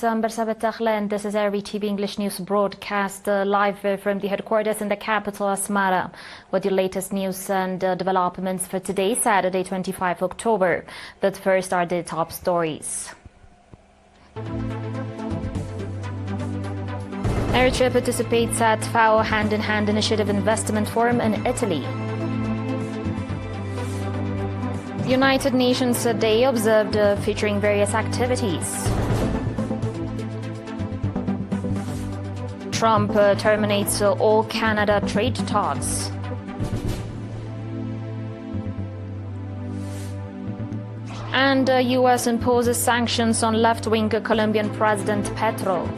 Bersabet Takhlan. This is ERi-TV English News broadcast live from the headquarters in the capital, Asmara, with the latest news and developments for today, Saturday, 25 October. But first are the top stories. Eritrea participates at FAO Hand-in-Hand Initiative Investment Forum in Italy. United Nations Day observed featuring various activities. Trump terminates all Canada trade talks. And U.S. imposes sanctions on left-wing Colombian President Petro.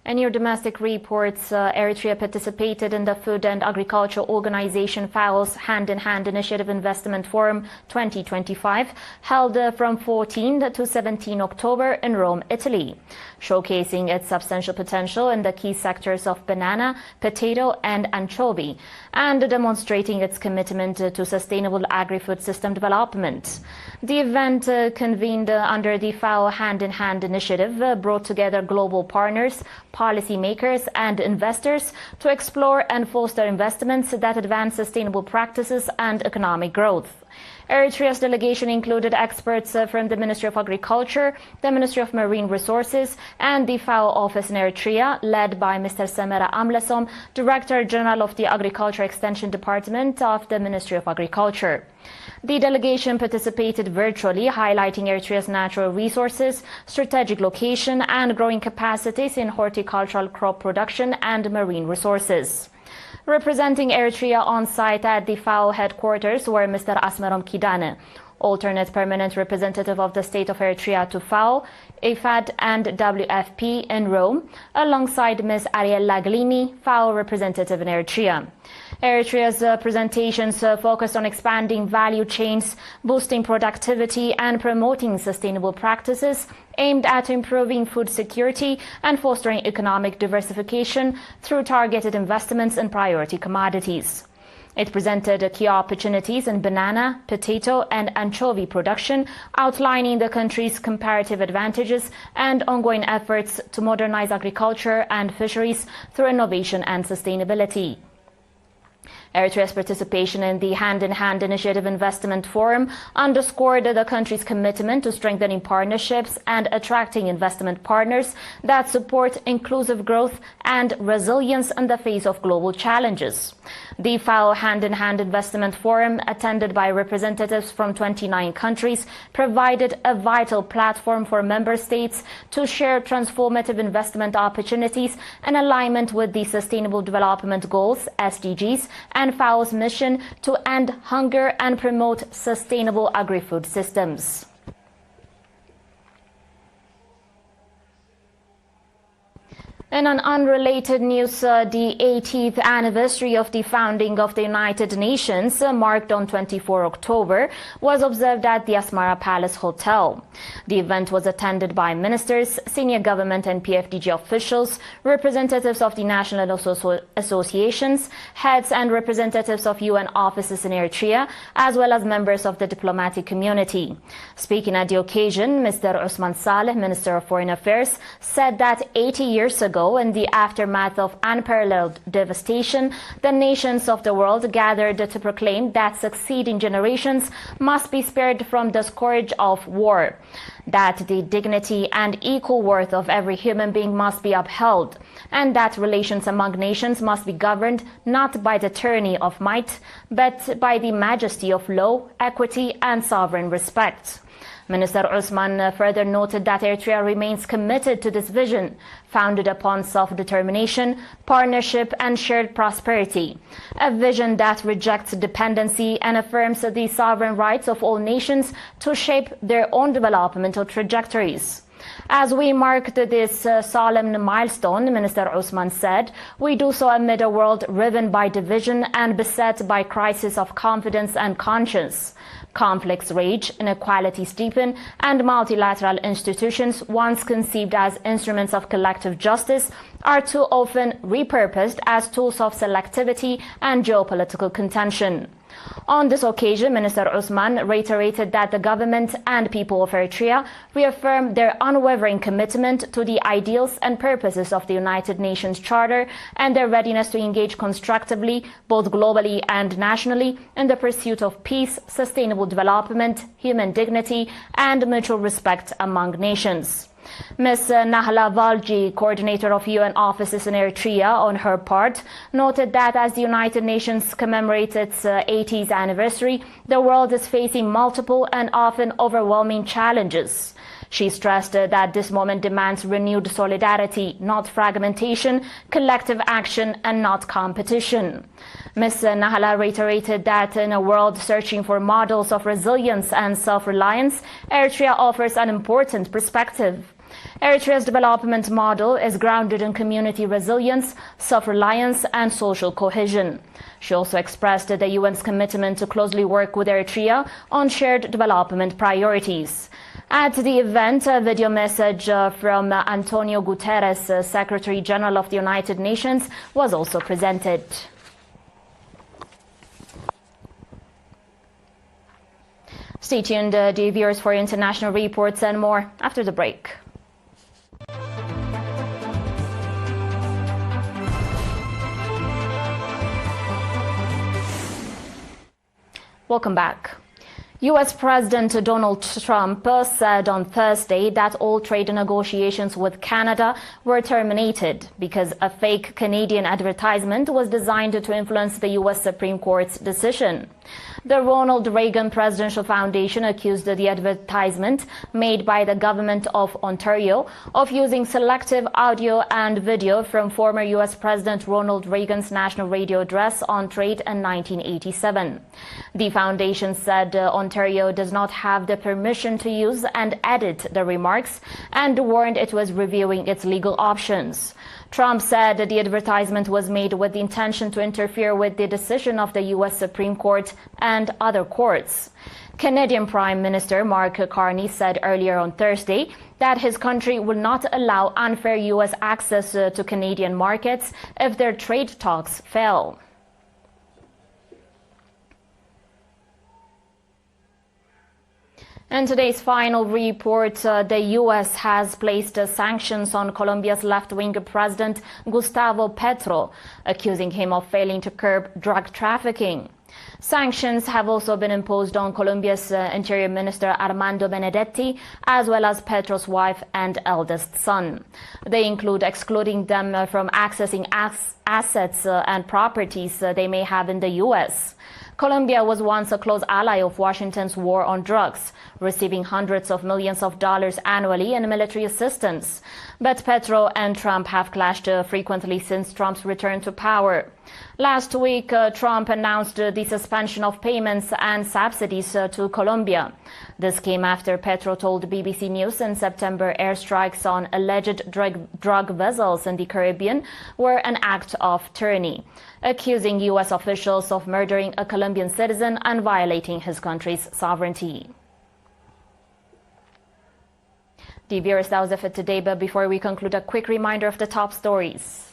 In your domestic reports, Eritrea participated in the Food and Agriculture Organization FAO's Hand-in-Hand Initiative Investment Forum 2025, held from 14 to 17 October in Rome, Italy, showcasing its substantial potential in the key sectors of banana, potato and anchovy, and demonstrating its commitment to sustainable agri-food system development. The event, convened under the FAO Hand-in-Hand Initiative, brought together global partners, policymakers and investors to explore and foster investments that advance sustainable practices and economic growth. Eritrea's delegation included experts from the Ministry of Agriculture, the Ministry of Marine Resources and the FAO office in Eritrea, led by Mr. Samera Amlesom, Director General of the Agriculture Extension Department of the Ministry of Agriculture. The delegation participated virtually, highlighting Eritrea's natural resources, strategic location and growing capacities in horticultural crop production and marine resources. Representing Eritrea on site at the FAO headquarters were Mr. Asmerom Kidane, alternate permanent representative of the state of Eritrea to FAO, IFAD and WFP in Rome, alongside Ms. Ariella Glini, FAO representative in Eritrea. Eritrea's presentations focused on expanding value chains, boosting productivity and promoting sustainable practices aimed at improving food security and fostering economic diversification through targeted investments in priority commodities. It presented key opportunities in banana, potato and anchovy production, outlining the country's comparative advantages and ongoing efforts to modernize agriculture and fisheries through innovation and sustainability. Eritrea's participation in the Hand-in-Hand Initiative Investment Forum underscored the country's commitment to strengthening partnerships and attracting investment partners that support inclusive growth and resilience in the face of global challenges. The FAO Hand-in-Hand Investment Forum, attended by representatives from 29 countries, provided a vital platform for member states to share transformative investment opportunities in alignment with the Sustainable Development Goals, SDGs, and FAO's mission to end hunger and promote sustainable agri-food systems. In an unrelated news, the 80th anniversary of the founding of the United Nations, marked on 24 October, was observed at the Asmara Palace Hotel. The event was attended by ministers, senior government and PFDG officials, representatives of the national associations, heads and representatives of UN offices in Eritrea, as well as members of the diplomatic community. Speaking at the occasion, Mr. Osman Saleh, Minister of Foreign Affairs, said that 80 years ago, in the aftermath of unparalleled devastation, the nations of the world gathered to proclaim that succeeding generations must be spared from the scourge of war, that the dignity and equal worth of every human being must be upheld, and that relations among nations must be governed not by the tyranny of might, but by the majesty of law, equity and sovereign respect. Minister Usman further noted that Eritrea remains committed to this vision, founded upon self-determination, partnership and shared prosperity, a vision that rejects dependency and affirms the sovereign rights of all nations to shape their own developmental trajectories. As we marked this solemn milestone, Minister Usman said, we do so amid a world riven by division and beset by crisis of confidence and conscience. Conflicts rage, inequalities deepen, and multilateral institutions, once conceived as instruments of collective justice, are too often repurposed as tools of selectivity and geopolitical contention. On this occasion, Minister Osman reiterated that the government and people of Eritrea reaffirm their unwavering commitment to the ideals and purposes of the United Nations Charter and their readiness to engage constructively, both globally and nationally, in the pursuit of peace, sustainable development, human dignity, and mutual respect among nations. Ms. Nahla Valji, coordinator of UN offices in Eritrea, on her part, noted that as the United Nations commemorates its 80th anniversary, the world is facing multiple and often overwhelming challenges. She stressed that this moment demands renewed solidarity, not fragmentation, collective action, and not competition. Ms. Nahla reiterated that in a world searching for models of resilience and self-reliance, Eritrea offers an important perspective. Eritrea's development model is grounded in community resilience, self-reliance, and social cohesion. She also expressed the UN's commitment to closely work with Eritrea on shared development priorities. At the event, a video message from Antonio Guterres, Secretary General of the United Nations, was also presented. Stay tuned, dear viewers, for international reports and more after the break. Welcome back. U.S. President Donald Trump said on Thursday that all trade negotiations with Canada were terminated because a fake Canadian advertisement was designed to influence the U.S. Supreme Court's decision. The Ronald Reagan Presidential Foundation accused the advertisement made by the government of Ontario of using selective audio and video from former U.S. President Ronald Reagan's national radio address on trade in 1987. The foundation said Ontario does not have the permission to use and edit the remarks and warned it was reviewing its legal options. Trump said that the advertisement was made with the intention to interfere with the decision of the U.S. Supreme Court and other courts. Canadian Prime Minister Mark Carney said earlier on Thursday that his country will not allow unfair U.S. access to Canadian markets if their trade talks fail. In today's final report, the U.S. has placed sanctions on Colombia's left-wing president Gustavo Petro, accusing him of failing to curb drug trafficking. Sanctions have also been imposed on Colombia's Interior Minister Armando Benedetti, as well as Petro's wife and eldest son. They include excluding them from accessing assets and properties they may have in the U.S. Colombia was once a close ally of Washington's war on drugs, receiving hundreds of millions of dollars annually in military assistance. But Petro and Trump have clashed frequently since Trump's return to power. Last week, Trump announced the suspension of payments and subsidies to Colombia. This came after Petro told BBC News in September airstrikes on alleged drug vessels in the Caribbean were an act of tyranny, accusing U.S. officials of murdering a Colombian citizen and violating his country's sovereignty. The viewers, that was it for today, but before we conclude, a quick reminder of the top stories.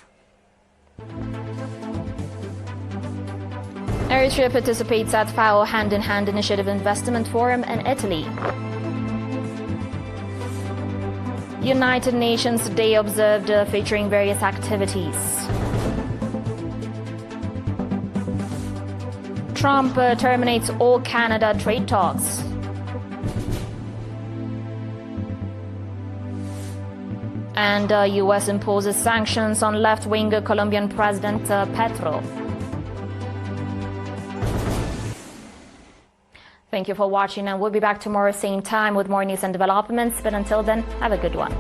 Eritrea participates at FAO Hand-in-Hand Initiative Investment Forum in Italy. United Nations Day observed featuring various activities. Trump terminates all Canada trade talks. And U.S. imposes sanctions on left-wing Colombian President Petro. Thank you for watching, and we'll be back tomorrow same time with more news and developments. But until then, have a good one.